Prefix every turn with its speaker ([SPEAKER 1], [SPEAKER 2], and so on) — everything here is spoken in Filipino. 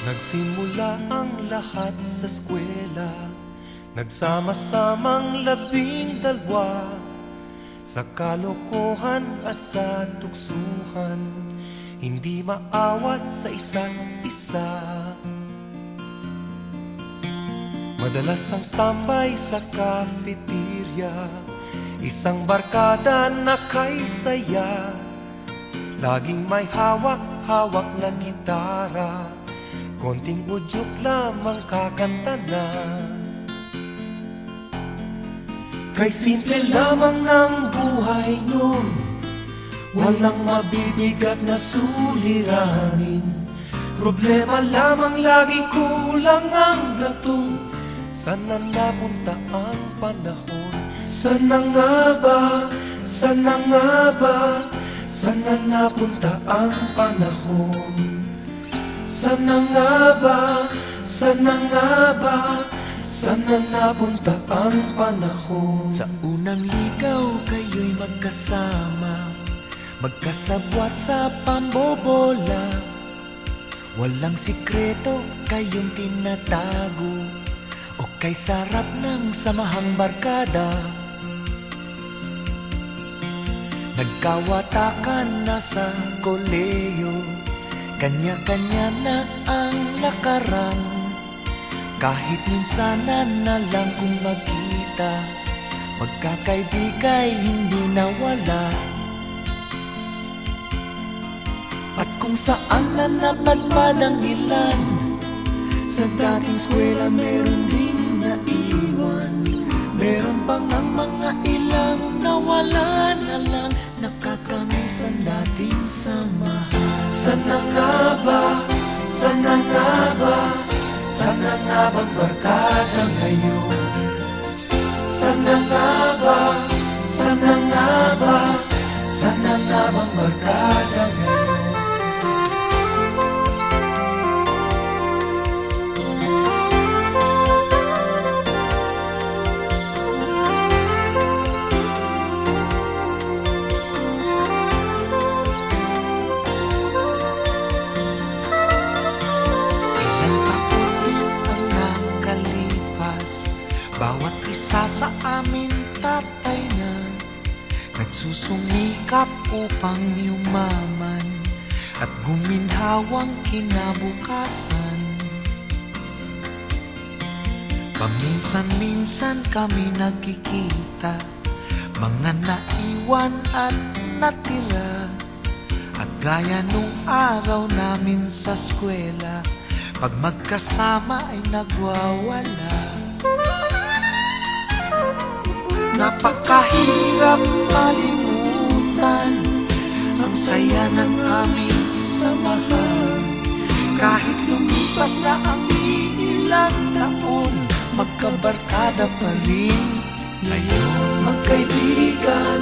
[SPEAKER 1] Nagsimula ang lahat sa eskwela, nagsama-samang 12 sa kalokohan at sa tuksuhan, hindi maawat sa isa't isa. Madalas ang standby sa cafeteria, isang barkada na kay saya, laging may hawak-hawak na gitara, konting udyok lamang kakanta na. Kay simple lamang ng buhay nun, walang mabibigat na suliranin. Problema lamang lagi, kulang ang gatong. Sana napunta ang panahon? Sana nga ba? Sana nga ba? Sana napunta ang panahon? Sana nga ba? Sana nga ba? Sana napunta ang panahon?
[SPEAKER 2] Sa unang ligaw kayo'y magkasama, magkasabwat sa pambobola. Walang sikreto kayong tinatago, o kay sarap ng samahang barkada. Nagkawatakan na sa koleyo, kanya-kanya na ang lakaran. Kahit minsanan na lang kung magkita, magkakaibigay hindi nawala. At kung saan na napadpad ang ilan, sa dating eskwela meron ding naiwan. Meron pang ang mga ilang nawala na lang, nakakamiss ang dating samahan.
[SPEAKER 1] Sana nga ba? Sana nga ba? Sana nga bang barkada ngayon? Sana nga ba? Sana nga ba? Sana nga bang barkada ngayon?
[SPEAKER 2] Bawat isa sa amin tatay na, nagsusumikap upang yumaman at guminhawang kinabukasan. Paminsan-minsan kami nagkikita, mga naiwan at natira. At gaya nung araw namin sa eskwela, pag magkasama ay nagwawala. Napakahirap malimutan ang saya ng aming samahan. Kahit lumipas na ang ilang taon, magkabarkada pa rin ngayon.
[SPEAKER 1] Magkaibigan,